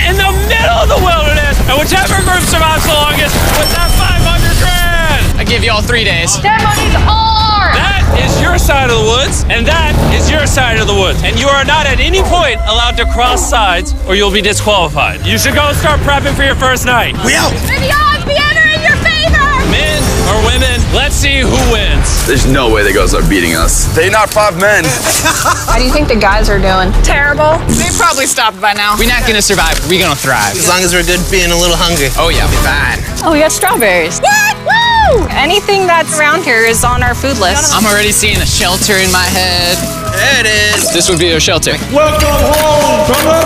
in the middle of the wilderness, and whichever group survives the longest with that 500 grand. I give you all 3 days. Dead money's hard. That is your side of the woods, and that is your side of the woods. And you are not at any point allowed to cross sides, or you'll be disqualified. You should go start prepping for your first night. We out. May the odds be ever in your favor. Men or women, let's see who wins. There's no way the girls are beating us. They're not 5 men. How do you think the guys are doing? Terrible. They probably stopped by now. We're not gonna survive. We're gonna thrive. As long as we're good being a little hungry. Oh yeah, we'll be fine. Oh, we got strawberries. What? Woo! Anything that's around here is on our food list. I'm already seeing a shelter in my head. There it is. This would be a shelter.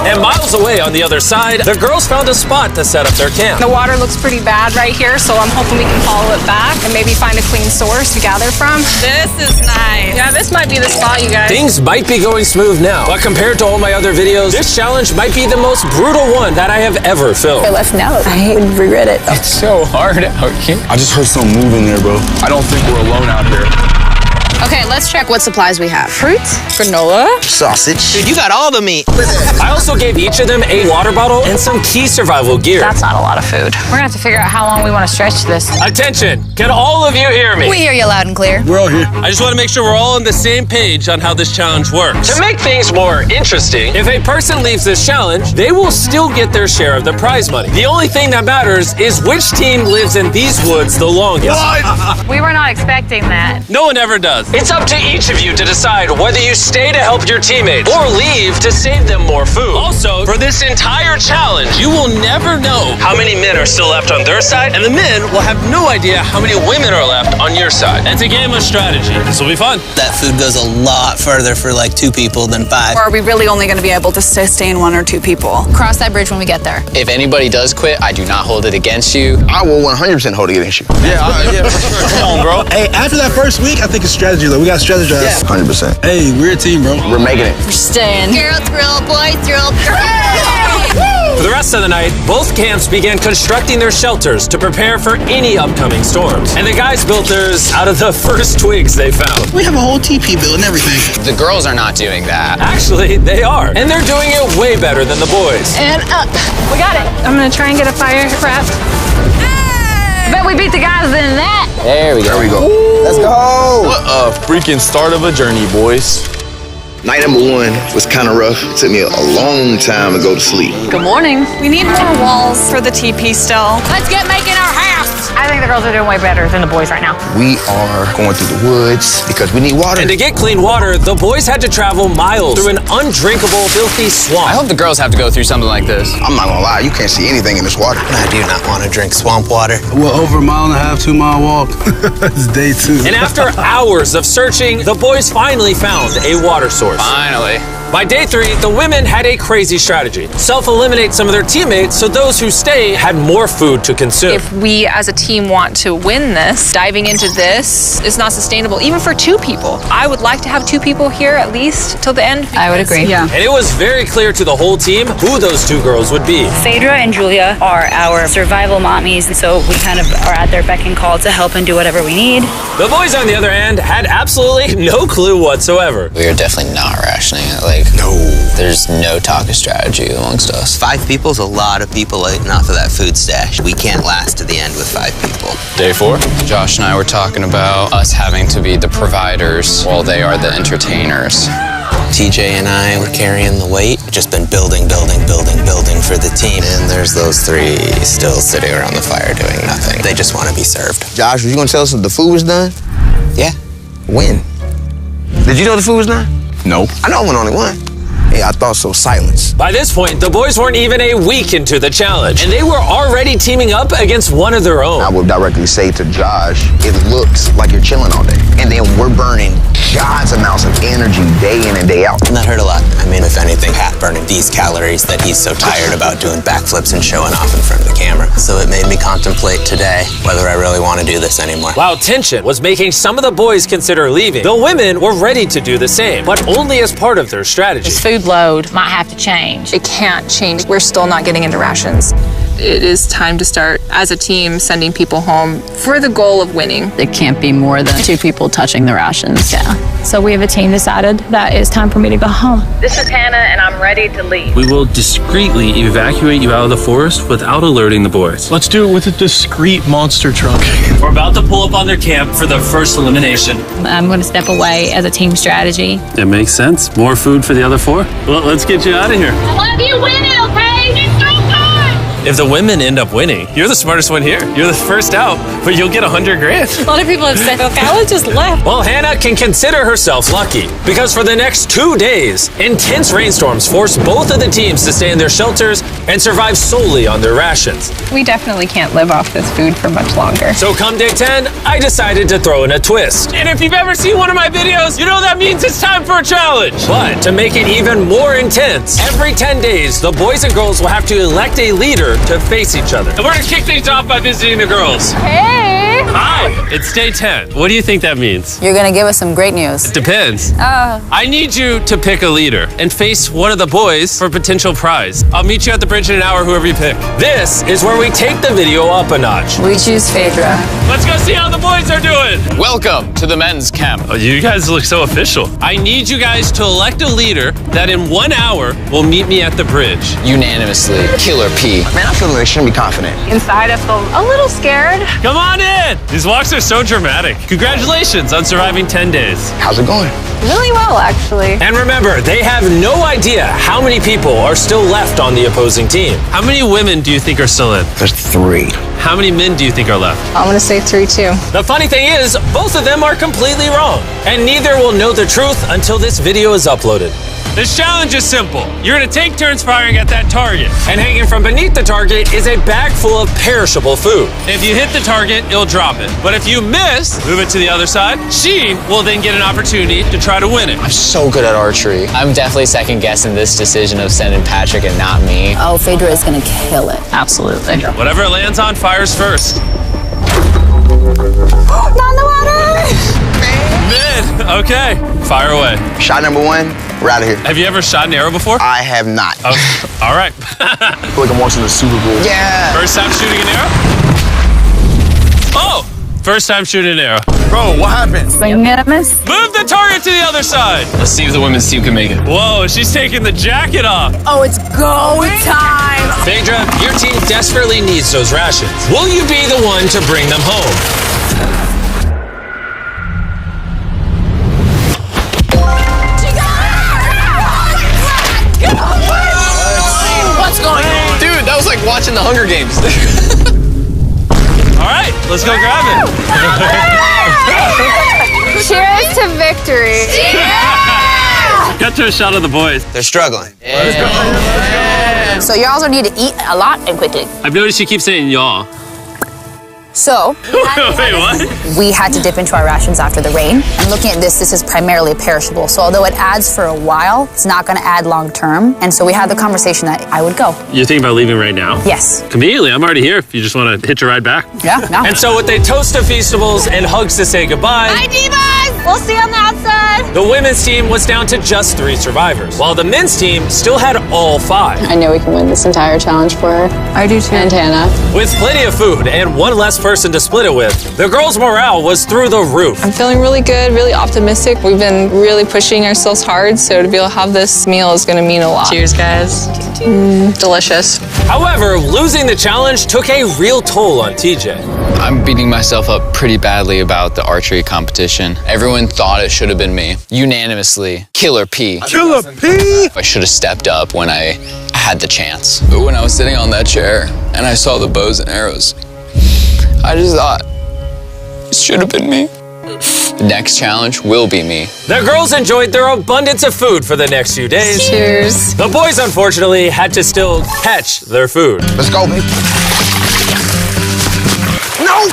And miles away on the other side, the girls found a spot to set up their camp. The water looks pretty bad right here, so I'm hoping we can follow it back and maybe find a clean source to gather from. This is nice. Yeah, this might be the spot, you guys. Things might be going smooth now, but compared to all my other videos, this challenge might be the most brutal one that I have ever filmed. They left now. I would regret it. It's so hard out here. I just heard something moving there, bro. I don't think we're alone out here. Okay, let's check what supplies we have. Fruits, granola. Sausage. Dude, you got all the meat. I also gave each of them a water bottle and some key survival gear. That's not a lot of food. We're gonna have to figure out how long we want to stretch this. Attention, can all of you hear me? We hear you loud and clear. We're all here. I just want to make sure we're all on the same page on how this challenge works. To make things more interesting, if a person leaves this challenge, they will still get their share of the prize money. The only thing that matters is which team lives in these woods the longest. We were not expecting that. No one ever does. It's up to each of you to decide whether you stay to help your teammates or leave to save them more food. Also, for this entire challenge, you will never know how many men are still left on their side, and the men will have no idea how many women are left on your side. It's a game of strategy. This will be fun. That food goes a lot further for like 2 people than 5. Or are we really only gonna be able to sustain 1 or 2 people? Cross that bridge when we get there. If anybody does quit, I do not hold it against you. I will 100% hold it against you. Yeah, for sure. Come on, bro. Hey, after that first week, I think it's strategy, though. We got to strategize. Yeah. 100%. Hey, we're a team, bro. We're making it. We're staying. Girl, thrill, boy, thrill. For the rest of the night, both camps began constructing their shelters to prepare for any upcoming storms. And the guys built theirs out of the first twigs they found. We have a whole TP build and everything. The girls are not doing that. Actually, they are. And they're doing it way better than the boys. And up. We got it. I'm gonna try and get a fire craft. I bet we beat the guys in that. There we go. There we go. Let's go. What a freaking start of a journey, boys. Night number 1 was kind of rough. It took me a long time to go to sleep. Good morning. We need more walls for the TP still. Let's get making our house. I think the girls are doing way better than the boys right now. We are going through the woods because we need water. And to get clean water, the boys had to travel miles through an undrinkable, filthy swamp. I hope the girls have to go through something like this. I'm not gonna lie, you can't see anything in this water. I do not want to drink swamp water. Well, over a 1.5 2-mile walk. It's day 2. And after hours of searching, the boys finally found a water source. Finally. By day 3, the women had a crazy strategy. Self-eliminate some of their teammates so those who stay had more food to consume. If we as a team want to win this, diving into this is not sustainable, even for 2 people. I would like to have 2 people here at least till the end. I would agree. Yeah. And it was very clear to the whole team who those 2 girls would be. Phaedra and Julia are our survival mommies, so we kind of are at their beck and call to help and do whatever we need. The boys, on the other hand, had absolutely no clue whatsoever. We are definitely not rationing it. No. There's no talk of strategy amongst us. 5 people is a lot of people eating off of that food stash. We can't last to the end with 5 people. Day 4, Josh and I were talking about us having to be the providers while they are the entertainers. TJ and I were carrying the weight. Just been building for the team. And there's those 3 still sitting around the fire doing nothing. They just want to be served. Josh, were you gonna tell us if the food was done? Yeah. When? Did you know the food was done? Nope. I know I went only one. Yeah, I thought so. Silence. By this point, the boys weren't even a week into the challenge, and they were already teaming up against one of their own. I would directly say to Josh, it looks like you're chilling all day. And then we're burning God's amounts of energy day in and day out. And that hurt a lot. I mean, if anything, Pat burning these calories that he's so tired about doing backflips and showing off in front of the camera. So it made me contemplate today whether I really want to do this anymore. While tension was making some of the boys consider leaving, the women were ready to do the same, but only as part of their strategy. This food load might have to change. It can't change. We're still not getting into rations. it is time to start, as a team, sending people home for the goal of winning. It can't be more than 2 people touching the rations. Yeah. So we have a team decided that it's time for me to go home. This is Hannah, and I'm ready to leave. We will discreetly evacuate you out of the forest without alerting the boys. Let's do it with a discreet monster truck. We're about to pull up on their camp for their first elimination. I'm going to step away as a team strategy. It makes sense. More food for the other 4? Well, let's get you out of here. I love you winning, okay? It's so good! If the women end up winning, you're the smartest one here. You're the first out, but you'll get $100 grand. A lot of people have said, okay, I just left. Well, Hannah can consider herself lucky because for the next 2 days, intense rainstorms forced both of the teams to stay in their shelters and survive solely on their rations. We definitely can't live off this food for much longer. So come day 10, I decided to throw in a twist. And if you've ever seen one of my videos, you know that means it's time for a challenge. But to make it even more intense, every 10 days, the boys and girls will have to elect a leader to face each other. And we're gonna kick things off by visiting the girls. Hey! Hi, it's day 10. What do you think that means? You're gonna give us some great news. It depends. I need you to pick a leader and face one of the boys for a potential prize. I'll meet you at the bridge in an hour, whoever you pick. This is where we take the video up a notch. We choose Phaedra. Let's go see how the boys are doing. Welcome to the men's camp. Oh, you guys look so official. I need you guys to elect a leader that in 1 hour will meet me at the bridge. Unanimously, Killer P. Man, I feel like I shouldn't be confident. Inside, I feel a little scared. Come on in. These walks are so dramatic. Congratulations on surviving 10 days. How's it going? Really well, actually. And remember, they have no idea how many people are still left on the opposing team. How many women do you think are still in? There's 3. How many men do you think are left? I'm gonna say 3 too. The funny thing is, both of them are completely wrong. And neither will know the truth until this video is uploaded. This challenge is simple. You're gonna take turns firing at that target. And hanging from beneath the target is a bag full of perishable food. If you hit the target, it'll drop it. But if you miss, move it to the other side. She will then get an opportunity to try to win it. I'm so good at archery. I'm definitely second guessing this decision of sending Patrick and not me. Oh, Phaedra is gonna kill it. Absolutely. Whatever it lands on fires first. Not in the water! Mid. Okay, fire away. Shot number 1, we're out of here. Have you ever shot an arrow before? I have not. Oh, all right. I feel like I'm watching the Super Bowl. Yeah. First time shooting an arrow? Oh, first time shooting an arrow. Bro, what happened? Unanimous? Move the target to the other side. Let's see if the women's team can make it. Whoa, she's taking the jacket off. Oh, it's go time! Phaedra, your team desperately needs those rations. Will you be the one to bring them home? What's going on? Dude, that was like watching the Hunger Games. All right, let's go grab it. Cheers to victory. Cut to a shot of the boys. They're struggling. So y'all need to eat a lot and quickly. I've noticed you keep saying y'all. So, Wait, what? we had to dip into our rations after the rain. And looking at this is primarily perishable. So although it adds for a while, it's not gonna add long term. And so we had the conversation that I would go. You're thinking about leaving right now? Yes. Conveniently, I'm already here if you just want to hitch a ride back. Yeah, no. And so with a toast of Feastables and hugs to say goodbye, Hi, divas! We'll see you on the outside. the women's team was down to just 3 survivors, while the men's team still had all 5. I know we can win this entire challenge for her. I do too. And Hannah. With plenty of food and one less person to split it with, the girls' morale was through the roof. I'm feeling really good, really optimistic. We've been really pushing ourselves hard, so to be able to have this meal is gonna mean a lot. Cheers, guys. Delicious. However, losing the challenge took a real toll on TJ. I'm beating myself up pretty badly about the archery competition. Everyone thought it should have been me. Unanimously, Killer P. Killer P! I should have stepped up when I had the chance. But when I was sitting on that chair and I saw the bows and arrows, I just thought, it should have been me. The next challenge will be me. The girls enjoyed their abundance of food for the next few days. Cheers. The boys, unfortunately, had to still catch their food. Let's go, baby. No!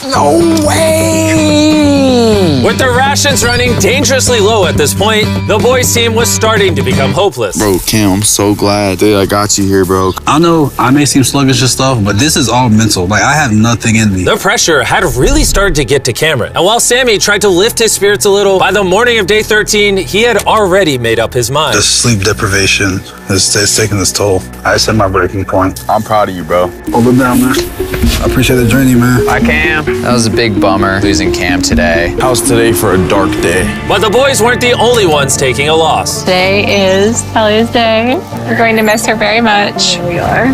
No way! With their rations running dangerously low at this point, the boys' team was starting to become hopeless. Bro, Cam, I'm so glad that I got you here, bro. I know I may seem sluggish and stuff, but this is all mental. Like, I have nothing in me. The pressure had really started to get to Cameron. And while Sami tried to lift his spirits a little, by the morning of day 13, he had already made up his mind. The sleep deprivation is taking its toll. I set my breaking point. I'm proud of you, bro. Hold it down, man. I appreciate the journey, man. Hi, Cam. That was a big bummer, losing Cam today. How's today for a dark day? But the boys weren't the only ones taking a loss. Today is Talia's day. We're going to miss her very much. Here we are.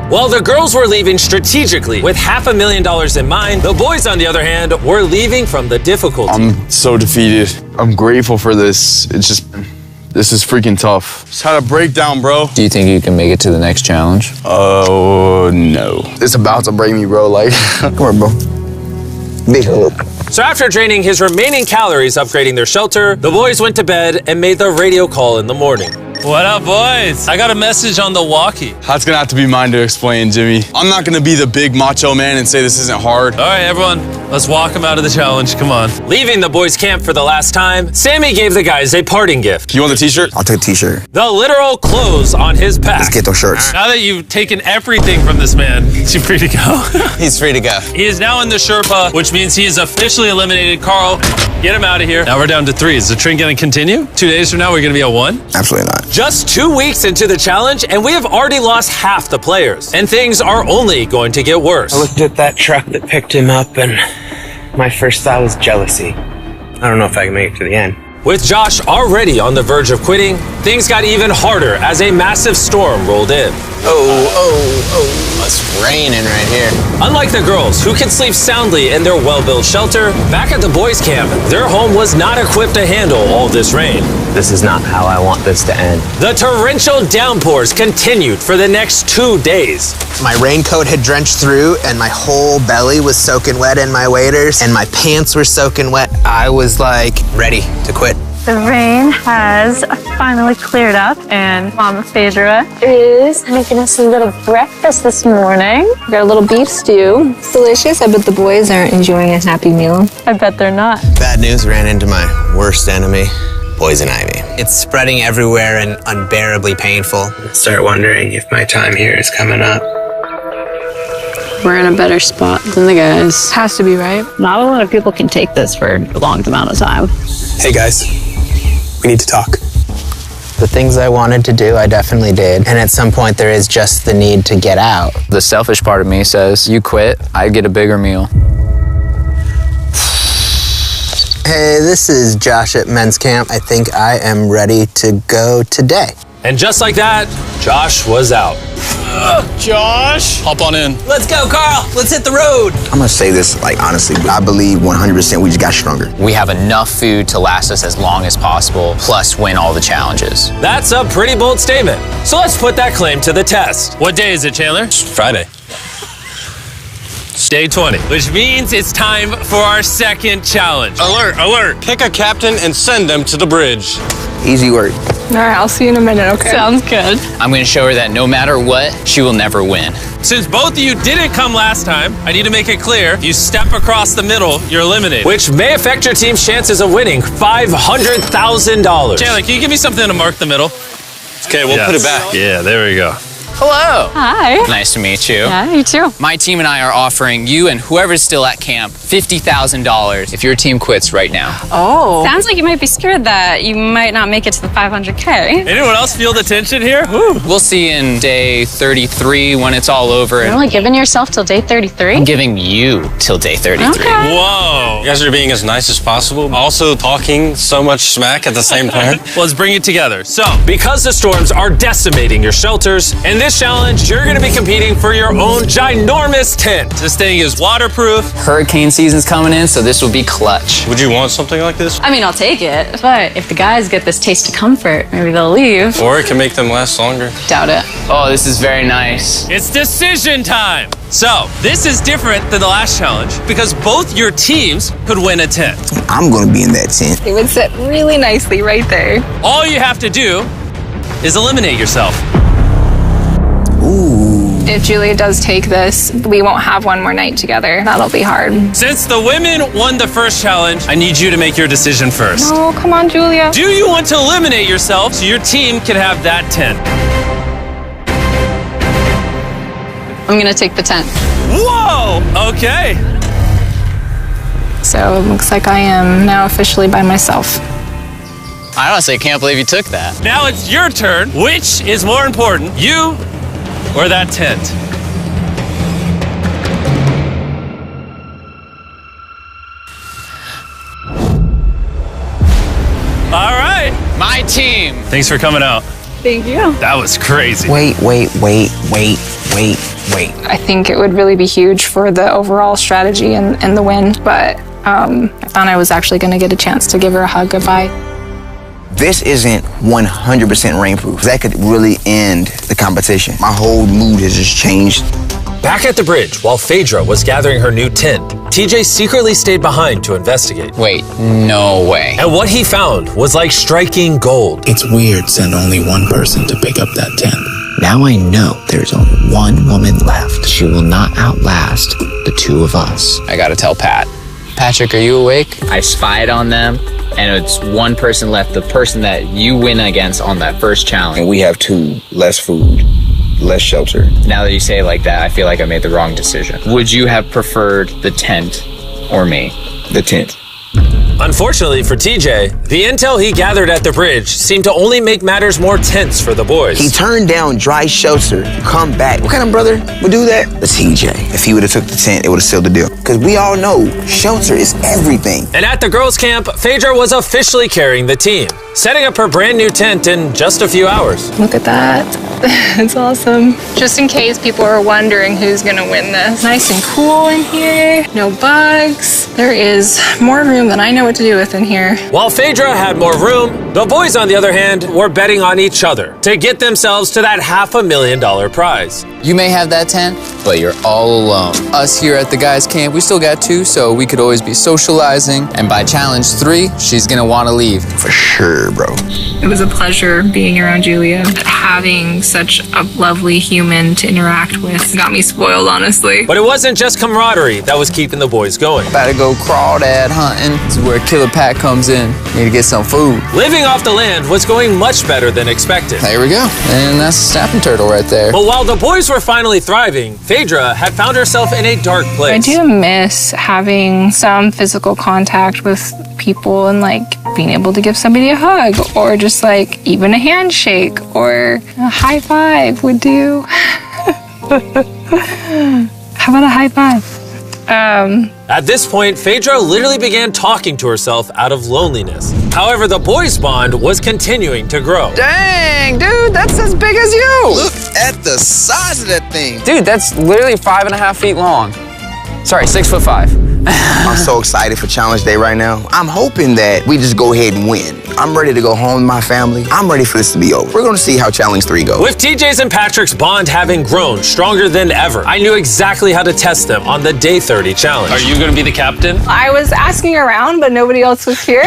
While the girls were leaving strategically with $500,000 in mind, the boys, on the other hand, were leaving from the difficulty. I'm so defeated. I'm grateful for this. This is freaking tough. Just had a breakdown, bro. Do you think you can make it to the next challenge? Oh, no. It's about to break me, bro. Like, come on, bro. Big hug. So after draining his remaining calories upgrading their shelter, the boys went to bed and made the radio call in the morning. What up, boys? I got a message on the walkie. That's gonna have to be mine to explain, Jimmy. I'm not gonna be the big macho man and say this isn't hard. All right, everyone, let's walk him out of the challenge. Come on. Leaving the boys' camp for the last time, Sami gave the guys a parting gift. You want the t-shirt? I'll take the t-shirt. The literal clothes on his back. Let's get those shirts. Now that you've taken everything from this man, is he free to go? He's free to go. He is now in the Sherpa, which means he is officially eliminated. Carl, get him out of here. Now we're down to 3. Is the trend gonna continue? 2 days from now, we're gonna be at 1? Absolutely not. Just 2 weeks into the challenge, and we have already lost half the players. And things are only going to get worse. I looked at that truck that picked him up, and my first thought was jealousy. I don't know if I can make it to the end. With Josh already on the verge of quitting, things got even harder as a massive storm rolled in. Oh, it's raining right here. Unlike the girls, who could sleep soundly in their well-built shelter, back at the boys' camp, their home was not equipped to handle all this rain. This is not how I want this to end. The torrential downpours continued for the next 2 days. My raincoat had drenched through, and my whole belly was soaking wet in my waders, and my pants were soaking wet. I was like ready to quit. The rain has finally cleared up, and Mama Phaedra is making us a little breakfast this morning. We got a little beef stew. It's delicious. I bet the boys aren't enjoying a happy meal. I bet they're not. Bad news ran into my worst enemy, poison ivy. It's spreading everywhere and unbearably painful. I start wondering if my time here is coming up. We're in a better spot than the guys. Has to be, right? Not a lot of people can take this for a long amount of time. Hey guys, we need to talk. The things I wanted to do, I definitely did. And at some point, there is just the need to get out. The selfish part of me says, you quit, I get a bigger meal. Hey, this is Josh at men's camp. I think I am ready to go today. And just like that, Josh was out. Josh! Hop on in. Let's go, Carl. Let's hit the road. I'm gonna say this, like, honestly, I believe 100% we just got stronger. We have enough food to last us as long as possible, plus win all the challenges. That's a pretty bold statement. So let's put that claim to the test. What day is it, Chandler? Friday. Day 20, which means it's time for our second challenge. Alert, alert. Pick a captain and send them to the bridge. Easy work. All right, I'll see you in a minute, okay? Sounds good. I'm gonna show her that no matter what, she will never win. Since both of you didn't come last time, I need to make it clear, you step across the middle, you're eliminated. Which may affect your team's chances of winning $500,000. Chandler, can you give me something to mark the middle? Okay, we'll put it back. Yeah, there we go. Hello. Hi. Nice to meet you. Yeah, you too. My team and I are offering you and whoever's still at camp $50,000 if your team quits right now. Oh. Sounds like you might be scared that you might not make it to the 500K. Anyone else feel the tension here? Woo. We'll see you in day 33 when it's all over. You're only giving yourself till day 33? I'm giving you till day 33. Okay. Whoa. You guys are being as nice as possible, also talking so much smack at the same time. Well, let's bring it together. So, because the storms are decimating your shelters, in this challenge, you're going to be competing for your own ginormous tent. this thing is waterproof. Hurricane season's coming in, so this will be clutch. Would you want something like this? I mean, I'll take it. But if the guys get this taste of comfort, maybe they'll leave. Or it can make them last longer. Doubt it. Oh, this is very nice. It's decision time. So, this is different than the last challenge because both your teams could win a tent. I'm gonna be in that tent. It would sit really nicely right there. All you have to do is eliminate yourself. Ooh. If Julia does take this, we won't have one more night together. That'll be hard. Since the women won the first challenge, I need you to make your decision first. Oh, come on, Julia. Do you want to eliminate yourself so your team can have that tent? I'm gonna take the tent. Whoa! Okay. So it looks like I am now officially by myself. I honestly can't believe you took that. Now it's your turn. Which is more important, you or that tent? All right. My team. Thanks for coming out. Thank you. That was crazy. Wait. I think it would really be huge for the overall strategy and the win, but I thought I was actually going to get a chance to give her a hug goodbye. This isn't 100% rainproof. That could really end the competition. My whole mood has just changed. Back at the bridge, while Phaedra was gathering her new tent, TJ secretly stayed behind to investigate. Wait, no way. And what he found was like striking gold. It's weird sending only one person to pick up that tent. Now I know there's only one woman left. She will not outlast the two of us. I gotta tell Pat. Patrick, are you awake? I spied on them, and it's one person left, the person that you win against on that first challenge. And we have two, less food, less shelter. Now that you say it like that, I feel like I made the wrong decision. Would you have preferred the tent or me? The tent. Unfortunately for TJ, the intel he gathered at the bridge seemed to only make matters more tense for the boys. He turned down dry shelter to come back. What kind of brother would do that? The TJ. If he would have took the tent, it would have sealed the deal. Because we all know shelter is everything. And at the girls' camp, Phaedra was officially carrying the team, setting up her brand new tent in just a few hours. Look at that. It's awesome. Just in case people are wondering who's gonna win this. Nice and cool in here, no bugs. There is more room than I know what to do with in here. While Phaedra had more room, the boys, on the other hand, were betting on each other to get themselves to that $500,000 prize. You may have that tent, but you're all alone. Us here at the guys' camp, we still got two, so we could always be socializing. And by challenge 3, she's gonna want to leave. For sure, bro. It was a pleasure being around Julia. Having such a lovely human to interact with got me spoiled, honestly. But it wasn't just camaraderie that was keeping the boys going. About to go crawdad hunting. This is where Killer Pat comes in. Need to get some food. Living off the land was going much better than expected. There we go. And that's a snapping turtle right there. But while the boys were finally thriving, Phaedra had found herself in a dark place. I do miss having some physical contact with people and like being able to give somebody a hug or just like even a handshake or a high five would do. How about a high five? At this point, Phaedra literally began talking to herself out of loneliness. However, the boys' bond was continuing to grow. Dang, dude, that's as big as you. Look at the size of that thing. Dude, that's literally 5.5 feet long. Sorry, 6'5". I'm so excited for challenge day right now. I'm hoping that we just go ahead and win. I'm ready to go home with my family. I'm ready for this to be over. We're gonna see how challenge 3 goes. With TJ's and Patrick's bond having grown stronger than ever, I knew exactly how to test them on the day 30 challenge. Are you going to be the captain? I was asking around, but nobody else was here.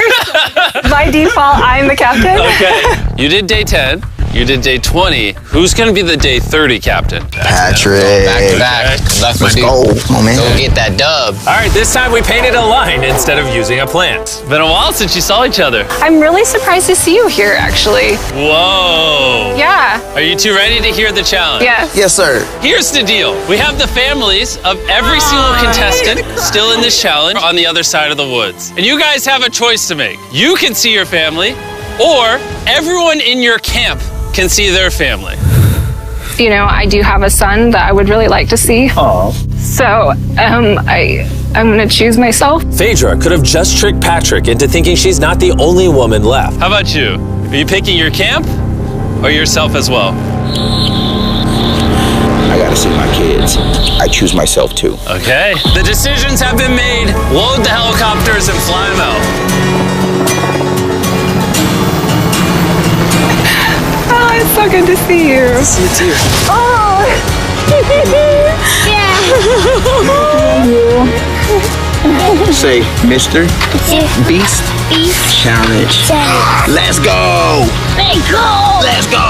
By default, I'm the captain. Okay. You did day 10. You did day 20. Who's going to be the day 30 captain? Patrick. Back to back. That's my Let's dude. go. Come on, man. Go get that dub. All right, this time we painted a line instead of using a plant. Been a while since you saw each other. I'm really surprised to see you here, actually. Whoa. Yeah. Are you two ready to hear the challenge? Yes. Yes, sir. Here's the deal. We have the families of every single contestant still in this challenge on the other side of the woods. And you guys have a choice to make. You can see your family, or everyone in your camp can see their family. You know, I do have a son that I would really like to see. Oh. So, I'm gonna choose myself. Phaedra could have just tricked Patrick into thinking she's not the only woman left. How about you? Are you picking your camp or yourself as well? I gotta see my kids. I choose myself too. Okay. The decisions have been made. Load the helicopters and fly them out. Oh, it's so good to see you. See you too. Oh. Say, Mr. Beast Challenge. Let's go. Let's go.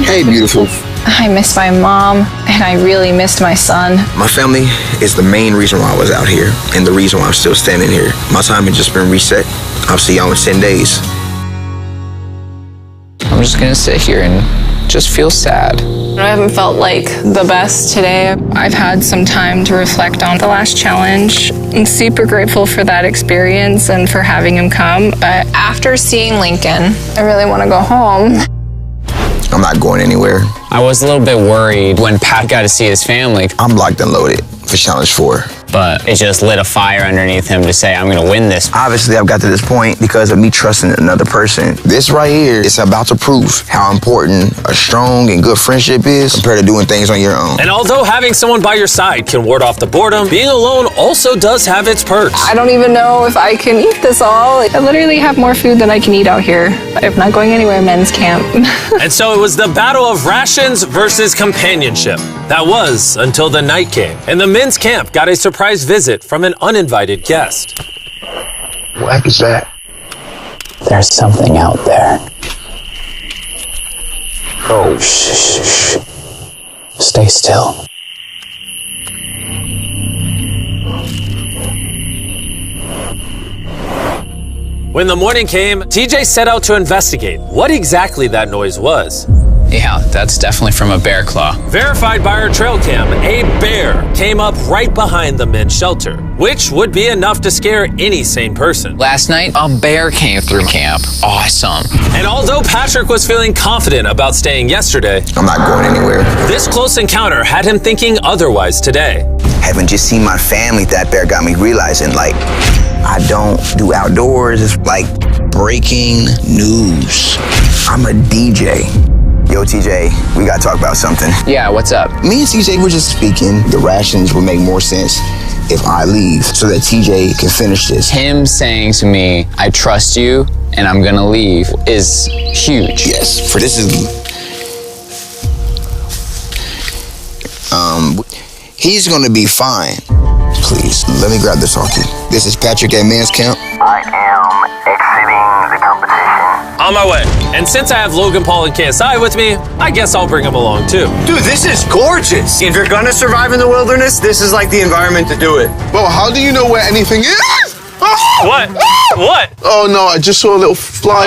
Hey, beautiful. I miss my mom, and I really missed my son. My family is the main reason why I was out here, and the reason why I'm still standing here. My time has just been reset. I'll see y'all in 10 days. I'm just gonna sit here and just feel sad. I haven't felt like the best today. I've had some time to reflect on the last challenge. I'm super grateful for that experience and for having him come. But after seeing Lincoln, I really want to go home. I'm not going anywhere. I was a little bit worried when Pat got to see his family. I'm locked and loaded for Challenge 4. But it just lit a fire underneath him to say, I'm gonna win this. Obviously, I've got to this point because of me trusting another person. This right here is about to prove how important a strong and good friendship is compared to doing things on your own. And although having someone by your side can ward off the boredom, being alone also does have its perks. I don't even know if I can eat this all. I literally have more food than I can eat out here. I'm not going anywhere, men's camp. And so it was the battle of rations versus companionship. That was until the night came, and the men's camp got a surprise visit from an uninvited guest. What is that? There's something out there. Oh, Shh. Stay still. When the morning came, TJ set out to investigate what exactly that noise was. Yeah, that's definitely from a bear claw. Verified by our trail cam, a bear came up right behind the men's shelter, which would be enough to scare any sane person. Last night, a bear came through camp. Awesome. And although Patrick was feeling confident about staying yesterday, I'm not going anywhere. This close encounter had him thinking otherwise today. Having just seen my family, that bear got me realizing, like, I don't do outdoors. It's like breaking news. I'm a DJ. Yo, TJ, we gotta talk about something. Yeah, what's up? Me and TJ were just speaking. The rations would make more sense if I leave so that TJ can finish this. Him saying to me, I trust you and I'm gonna leave is huge. Yes, for this is... he's gonna be fine. Please, let me grab this off you. This is Patrick at Men's Camp. I am exiting the competition. On my way. And since I have Logan Paul and KSI with me, I guess I'll bring them along too. Dude, this is gorgeous. If you're gonna survive in the wilderness, this is like the environment to do it. Bro, how do you know where anything is? What? What? Oh no, I just saw a little fly.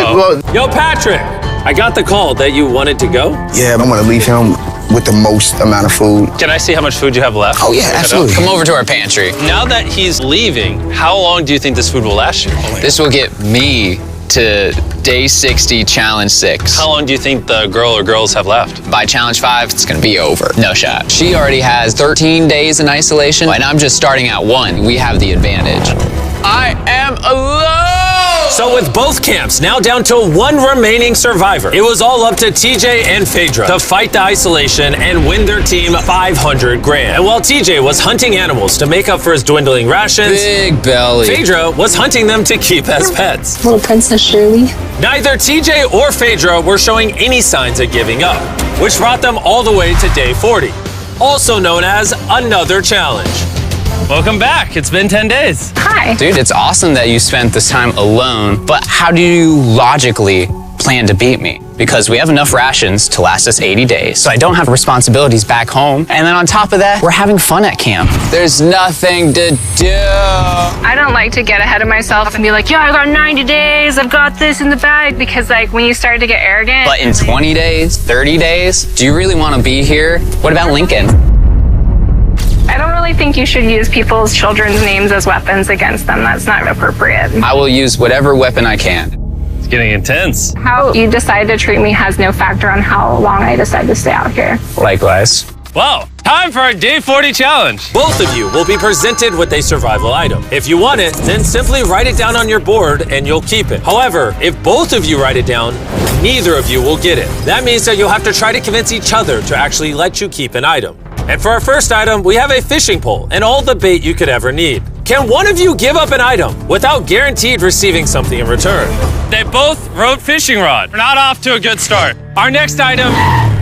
Yo, Patrick, I got the call that you wanted to go. Yeah, I want to leave him with the most amount of food. Can I see how much food you have left? Oh yeah, absolutely. Come over to our pantry. Now that he's leaving, how long do you think this food will last you? This will get me to day 60, challenge 6. How long do you think the girl or girls have left? By challenge 5, it's gonna be over. No shot. She already has 13 days in isolation, and I'm just starting at 1. We have the advantage. I am alone! So with both camps now down to 1 remaining survivor, it was all up to TJ and Phaedra to fight the isolation and win their team $500 grand. And while TJ was hunting animals to make up for his dwindling rations, big belly, Phaedra was hunting them to keep as pets. Little Princess Shirley. Neither TJ or Phaedra were showing any signs of giving up, which brought them all the way to day 40, also known as another challenge. Welcome back. It's been 10 days. Hi. Dude, it's awesome that you spent this time alone, but how do you logically plan to beat me? Because we have enough rations to last us 80 days, so I don't have responsibilities back home. And then on top of that, we're having fun at camp. There's nothing to do. I don't like to get ahead of myself and be like, yeah, I got 90 days, I've got this in the bag, because like when you start to get arrogant. But in 20 days, 30 days, do you really want to be here? What about Lincoln? I don't really think you should use people's children's names as weapons against them. That's not appropriate. I will use whatever weapon I can. It's getting intense. How you decide to treat me has no factor on how long I decide to stay out here. Likewise. Wow, time for our day 40 challenge. Both of you will be presented with a survival item. If you want it, then simply write it down on your board and you'll keep it. However, if both of you write it down, neither of you will get it. That means that you'll have to try to convince each other to actually let you keep an item. And for our first item, we have a fishing pole and all the bait you could ever need. Can one of you give up an item without guaranteed receiving something in return? They both wrote fishing rod. We're not off to a good start. Our next item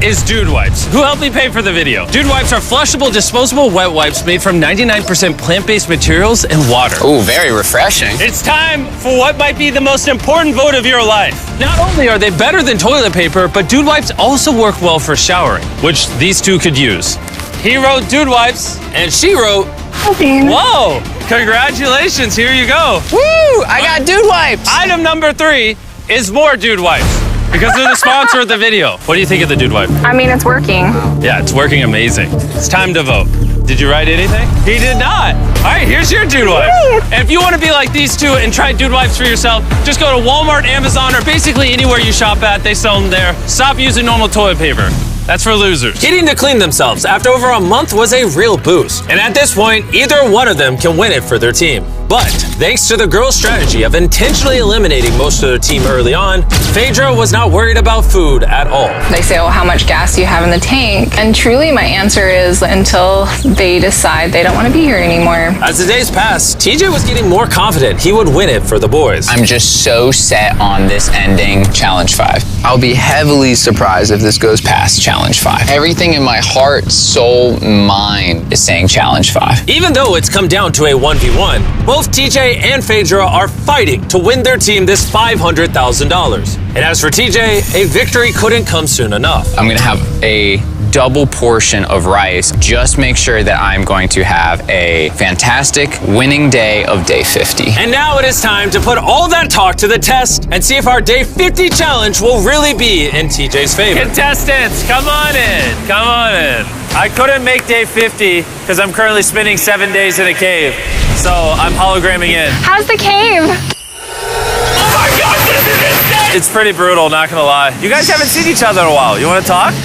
is dude wipes. Who helped me pay for the video? Dude wipes are flushable, disposable wet wipes made from 99% plant-based materials and water. Ooh, very refreshing. It's time for what might be the most important vote of your life. Not only are they better than toilet paper, but dude wipes also work well for showering, which these two could use. He wrote dude wipes, and she wrote... Whoa! Congratulations, here you go. Woo! I got dude wipes. Item number 3 is more dude wipes. Because they're the sponsor of the video. What do you think of the dude wipe? I mean, it's working. Yeah, it's working amazing. It's time to vote. Did you write anything? He did not. All right, here's your dude wipe. And if you want to be like these two and try dude wipes for yourself, just go to Walmart, Amazon, or basically anywhere you shop at. They sell them there. Stop using normal toilet paper. That's for losers. Getting to clean themselves after over a month was a real boost. And at this point, either one of them can win it for their team. But thanks to the girls' strategy of intentionally eliminating most of their team early on, Phaedra was not worried about food at all. They say, oh, how much gas do you have in the tank? And truly, my answer is until they decide they don't want to be here anymore. As the days passed, TJ was getting more confident he would win it for the boys. I'm just so set on this ending Challenge 5. I'll be heavily surprised if this goes past Challenge 5. Everything in my heart, soul, mind is saying Challenge 5. Even though it's come down to a 1v1, both TJ and Phaedra are fighting to win their team this $500,000. And as for TJ, a victory couldn't come soon enough. I'm gonna have a double portion of rice. Just make sure that I'm going to have a fantastic winning day of day 50. And now it is time to put all that talk to the test and see if our day 50 challenge will really be in TJ's favor. Contestants, come on in. Come on in. I couldn't make day 50 because I'm currently spending 7 days in a cave. So I'm hologramming in. How's the cave? Oh my God, this is insane! It's pretty brutal, not gonna lie. You guys haven't seen each other in a while. You wanna talk?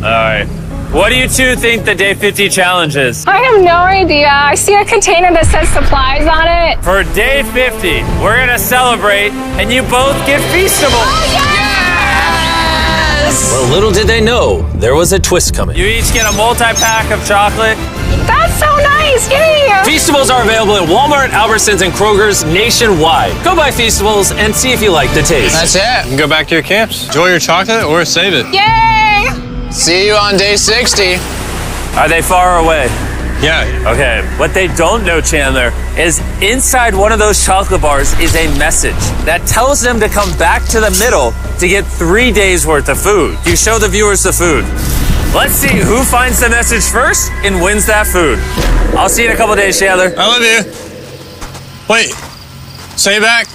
All right. What do you two think the day 50 challenge is? I have no idea. I see a container that says supplies on it. For day 50, we're gonna celebrate and you both get Feastables. Oh, yes! Well, little did they know, there was a twist coming. You each get a multi-pack of chocolate. That's so nice, yay! Feastables are available at Walmart, Albertsons, and Kroger's nationwide. Go buy Feastables and see if you like the taste. That's it. You can go back to your camps. Enjoy your chocolate or save it. Yay! See you on day 60. Are they far away? Yeah. Okay. What they don't know, Chandler, is inside one of those chocolate bars is a message that tells them to come back to the middle to get 3 days worth of food. You show the viewers the food. Let's see who finds the message first and wins that food. I'll see you in a couple days, Chandler. I love you. Wait. Say it back.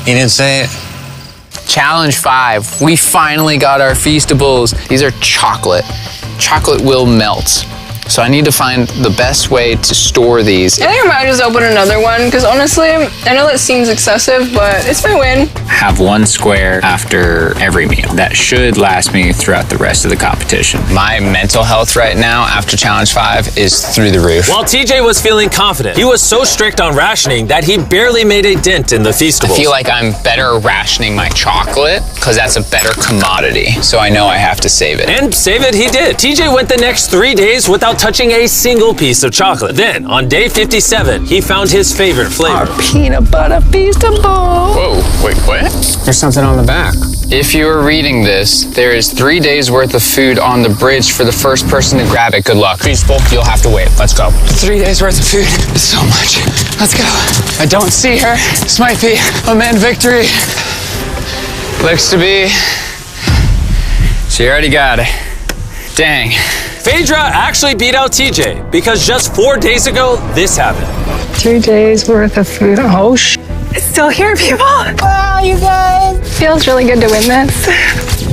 He didn't say it. Challenge 5. We finally got our Feastables. These are chocolate. Chocolate will melt. So I need to find the best way to store these. I think I might just open another one because honestly, I know that seems excessive, but it's my win. Have one square after every meal. That should last me throughout the rest of the competition. My mental health right now after Challenge 5 is through the roof. While TJ was feeling confident, he was so strict on rationing that he barely made a dent in the Feastables. I feel like I'm better rationing my chocolate because that's a better commodity. So I know I have to save it. And save it he did. TJ went the next 3 days without touching a single piece of chocolate. Then, on day 57, he found his favorite flavor. Our peanut butter Feastable. Whoa, wait, what? There's something on the back. If you are reading this, there is 3 days worth of food on the bridge for the first person to grab it. Good luck. Feastable, you'll have to wait. Let's go. 3 days worth of food is so much. Let's go. I don't see her. This might be a man victory. Looks to be. She already got it. Dang. Phaedra actually beat out TJ because just 4 days ago, this happened. 3 days worth of food. Oh, it's still here, people. Wow, you guys. Feels really good to win this.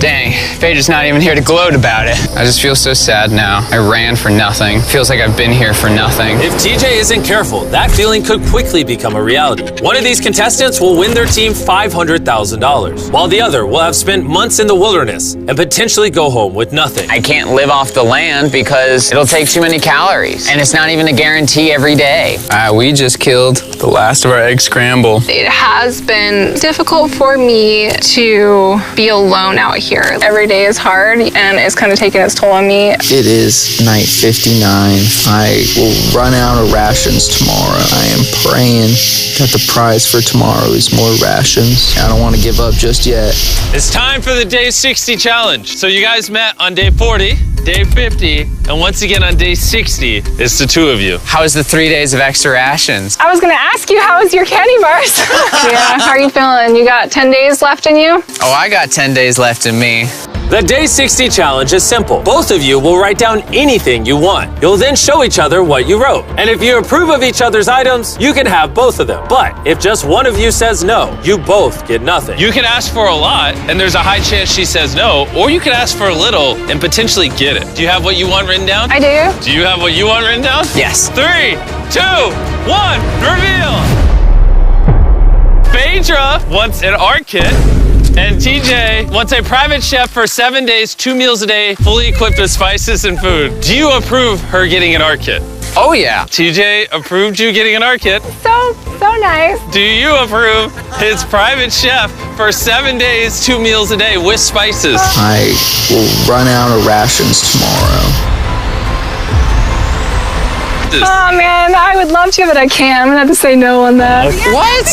Dang, Phaedra's not even here to gloat about it. I just feel so sad now. I ran for nothing. Feels like I've been here for nothing. If TJ isn't careful, that feeling could quickly become a reality. One of these contestants will win their team $500,000, while the other will have spent months in the wilderness and potentially go home with nothing. I can't live off the land because it'll take too many calories, and it's not even a guarantee every day. We just killed the last of our egg scramble. It has been difficult for me to be alone out here. Every day is hard and it's kind of taking its toll on me. It is night 59. I will run out of rations tomorrow. I am praying that the prize for tomorrow is more rations. I don't want to give up just yet. It's time for the day 60 challenge. So you guys met on day 40, day 50, and once again on day 60, it's the two of you. How was the 3 days of extra rations? I was gonna ask you, how was your candy bars? Yeah, how are you feeling? You got 10 days left in you? Oh, I got 10 days left in me. The Day 60 challenge is simple. Both of you will write down anything you want. You'll then show each other what you wrote. And if you approve of each other's items, you can have both of them. But if just one of you says no, you both get nothing. You can ask for a lot, and there's a high chance she says no, or you can ask for a little and potentially get it. Do you have what you want written down? I do. Do you have what you want written down? Yes. 3, 2, 1, reveal! Phaedra wants an art kit. And TJ wants a private chef for 7 days, 2 meals a day, fully equipped with spices and food. Do you approve her getting an art kit? Oh, yeah. TJ approved you getting an art kit. So nice. Do you approve his private chef for 7 days, 2 meals a day with spices? I will run out of rations tomorrow. Oh man, I would love to, but I can't. I'm gonna have to say no on that. Okay. What?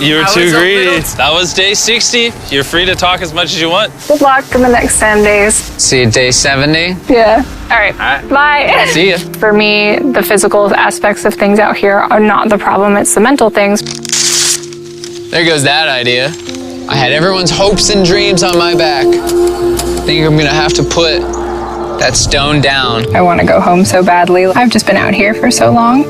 You were too greedy. That was day 60. You're free to talk as much as you want. Good luck in the next 10 days. See you day 70. Yeah. All right. Bye. See ya. For me, the physical aspects of things out here are not the problem. It's the mental things. There goes that idea. I had everyone's hopes and dreams on my back. I think I'm gonna have to put that stone down. I want to go home so badly. I've just been out here for so long.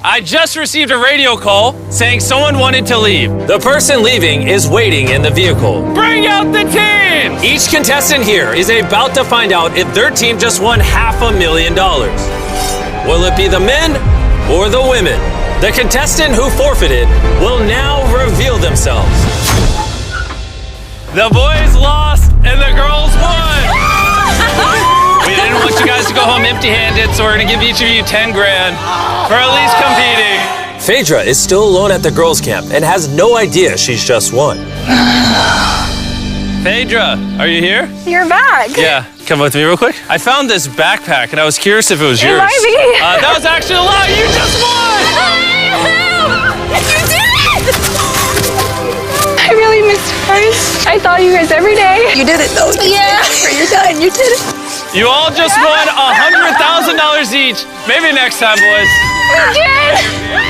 I just received a radio call saying someone wanted to leave. The person leaving is waiting in the vehicle. Bring out the team! Each contestant here is about to find out if their team just won $500,000. Will it be the men or the women? The contestant who forfeited will now reveal themselves. The boys lost and the girls won! We didn't want you guys to go home empty-handed, so we're gonna give each of you 10 grand for at least competing. Phaedra is still alone at the girls' camp and has no idea she's just won. Phaedra, are you here? You're back. Yeah, come with me real quick. I found this backpack and I was curious if it was yours. It might be. That was actually a lie. You just won! You did it! I really missed you guys. I thought you guys every day. You did it though. Yeah. You're done. You did it. You all just won $100,000 each. Maybe next time, boys. We did.